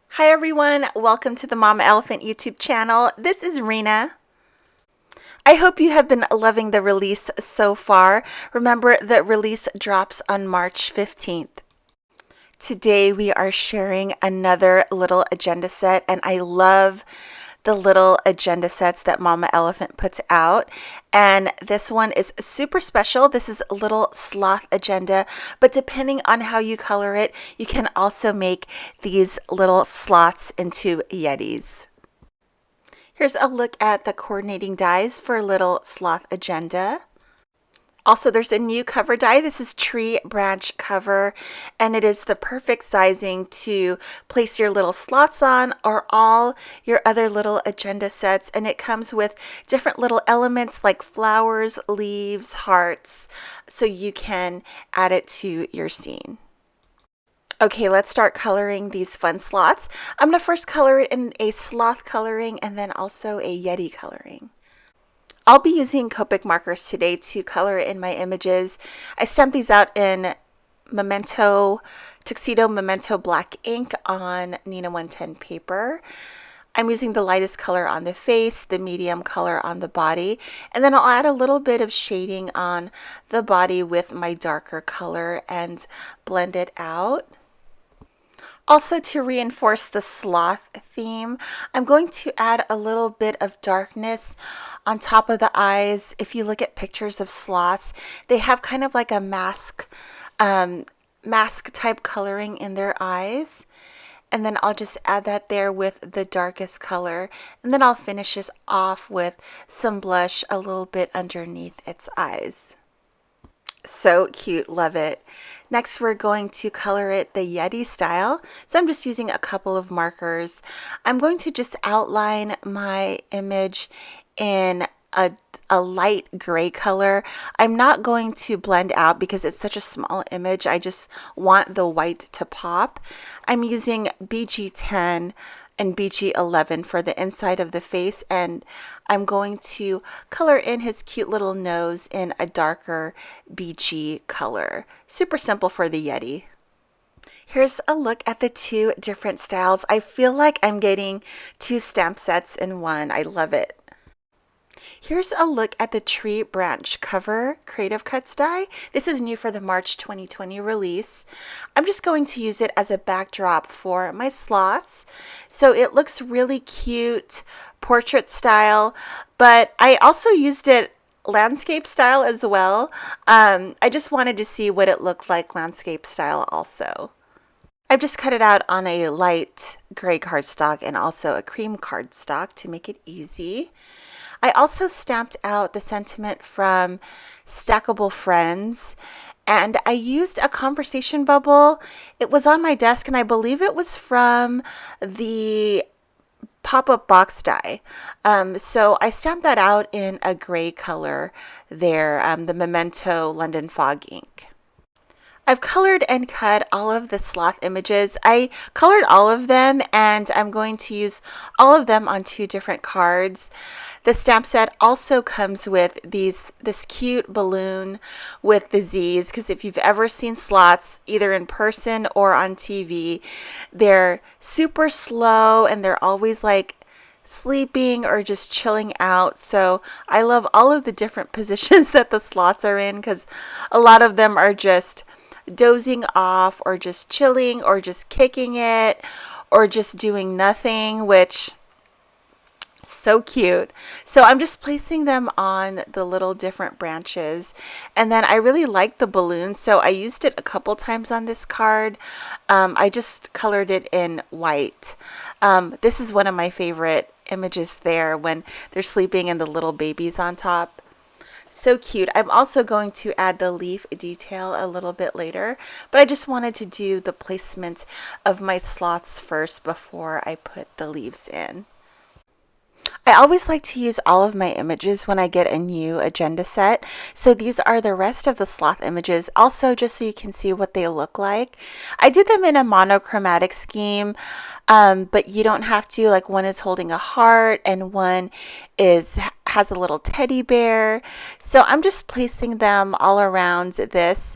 Hi everyone, welcome to the Mama Elephant YouTube channel. This is Rena. I hope you have been loving the release so far. Remember that release drops on March 15th. Today we are sharing another little agenda set, and I love the little agenda sets that Mama Elephant puts out. And this one is super special. This is a little sloth agenda, but depending on how you color it, you can also make these little sloths into yetis. Here's a look at the coordinating dies for little sloth agenda. Also, there's a new cover die. This is tree branch cover, and it is the perfect sizing to place your little slots on or all your other little agenda sets. And it comes with different little elements like flowers, leaves, hearts, so you can add it to your scene. Okay, let's start coloring these fun slots. I'm going to first color it in a sloth coloring and then also a yeti coloring. I'll be using Copic markers today to color in my images. I stamped these out in Tuxedo Memento black ink on Nina 110 paper. I'm using the lightest color on the face, the medium color on the body, and then I'll add a little bit of shading on the body with my darker color and blend it out. Also, to reinforce the sloth theme, I'm going to add a little bit of darkness on top of the eyes. If you look at pictures of sloths, they have kind of like a mask type coloring in their eyes. And then I'll just add that there with the darkest color. And then I'll finish this off with some blush a little bit underneath its eyes. So cute, love it. Next, we're going to color it the Yeti style. So I'm just using a couple of markers. I'm going to just outline my image in a light gray color. I'm not going to blend out because it's such a small image. I just want the white to pop. I'm using BG10 and BG11 for the inside of the face, and I'm going to color in his cute little nose in a darker beachy color. Super simple for the Yeti. Here's a look at the two different styles. I feel like I'm getting two stamp sets in one. I love it. Here's a look at the tree branch cover Creative Cuts die. This is new for the March 2020 release. I'm just going to use it as a backdrop for my sloths. So it looks really cute, portrait style, but I also used it landscape style as well. I just wanted to see what it looked like landscape style also. I've just cut it out on a light gray cardstock and also a cream cardstock to make it easy. I also stamped out the sentiment from Stackable Friends, and I used a conversation bubble. It was on my desk, and I believe it was from the pop-up box die. So I stamped that out in a gray color there, the Memento London Fog ink. I've colored and cut all of the sloth images. I colored all of them, and I'm going to use all of them on two different cards. The stamp set also comes with this cute balloon with the Z's, because if you've ever seen sloths either in person or on TV, they're super slow and they're always like sleeping or just chilling out. So I love all of the different positions that the sloths are in, because a lot of them are just dozing off or just chilling or just kicking it or just doing nothing, which so cute. So I'm just placing them on the little different branches, and then I really like the balloon, so I used it a couple times on this card. I just colored it in white. This is one of my favorite images there when they're sleeping and the little babies on top. So cute. I'm also going to add the leaf detail a little bit later, but I just wanted to do the placement of my sloths first before I put the leaves in. I always like to use all of my images when I get a new agenda set. So these are the rest of the sloth images, also just so you can see what they look like. I did them in a monochromatic scheme, but you don't have to. Like, one is holding a heart and one has a little teddy bear. So I'm just placing them all around this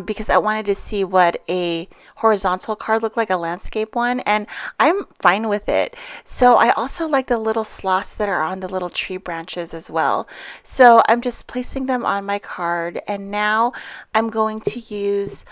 because I wanted to see what a horizontal card looked like, a landscape one, and I'm fine with it. So I also like the little sloths that are on the little tree branches as well. So I'm just placing them on my card, and now I'm going to use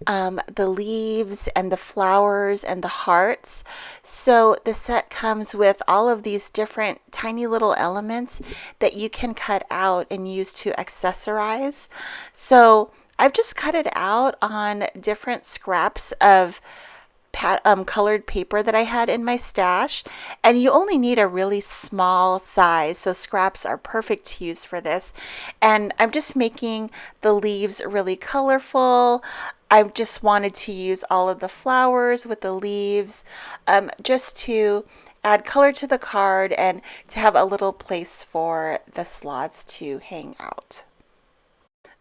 the leaves and the flowers and the hearts. So the set comes with all of these different tiny little elements that you can cut out and use to accessorize. So I've just cut it out on different scraps of colored paper that I had in my stash, and you only need a really small size, so scraps are perfect to use for this. And I'm just making the leaves really colorful. I just wanted to use all of the flowers with the leaves, just to add color to the card and to have a little place for the slots to hang out.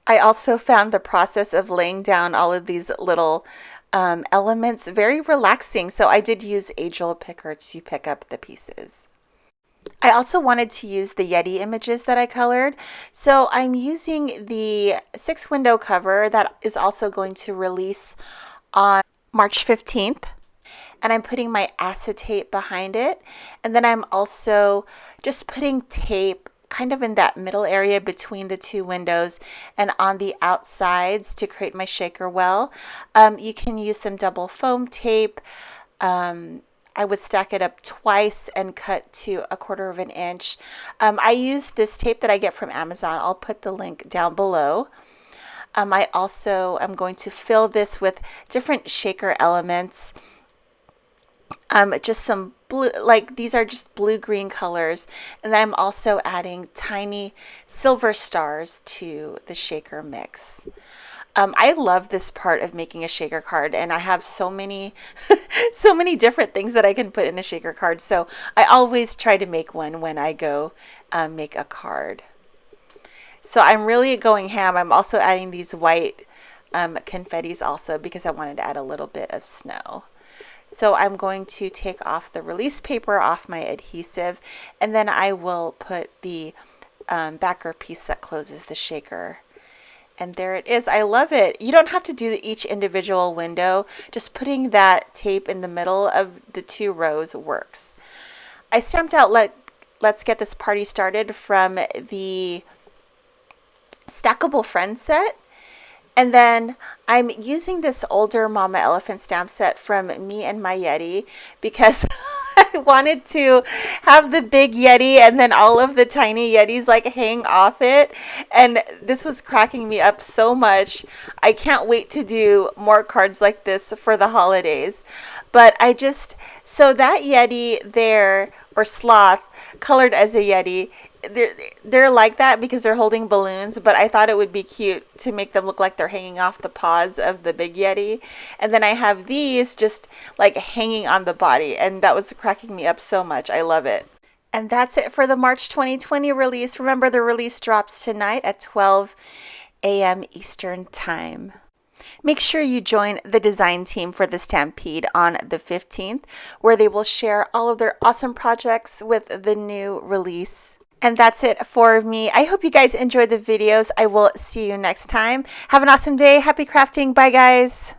I also found the process of laying down all of these little elements very relaxing, so I did use a jewel picker to pick up the pieces. I also wanted to use the Yeti images that I colored, so I'm using the 6-window cover that is also going to release on March 15th. And I'm putting my acetate behind it, and then I'm also just putting tape kind of in that middle area between the two windows and on the outsides to create my shaker well. You can use some double foam tape. I would stack it up twice and cut to 1/4 of an inch. I use this tape that I get from Amazon. I'll put the link down below. I also am going to fill this with different shaker elements. Just some blue, like these are just blue-green colors, and then I'm also adding tiny silver stars to the shaker mix. I love this part of making a shaker card, and I have so many so many different things that I can put in a shaker card, so I always try to make one when I go make a card. So I'm really going ham. I'm also adding these white confettis also because I wanted to add a little bit of snow. So I'm going to take off the release paper off my adhesive, and then I will put the backer piece that closes the shaker. And there it is. I love it. You don't have to do each individual window. Just putting that tape in the middle of the 2 rows works. I stamped out Let's Get This Party Started from the Stackable Friends set. And then I'm using this older Mama Elephant stamp set from Me and My Yeti because I wanted to have the big Yeti and then all of the tiny Yetis like hang off it. And this was cracking me up so much. I can't wait to do more cards like this for the holidays. But so that Yeti there, or Sloth, colored as a Yeti, they're like that because they're holding balloons, but I thought it would be cute to make them look like they're hanging off the paws of the big Yeti. And then I have these just like hanging on the body, and that was cracking me up so much. I love it. And that's it for the March 2020 release. Remember, the release drops tonight at 12 a.m. Eastern Time. Make sure you join the design team for the Stampede on the 15th, where they will share all of their awesome projects with the new release. And that's it for me. I hope you guys enjoyed the videos. I will see you next time. Have an awesome day. Happy crafting. Bye, guys.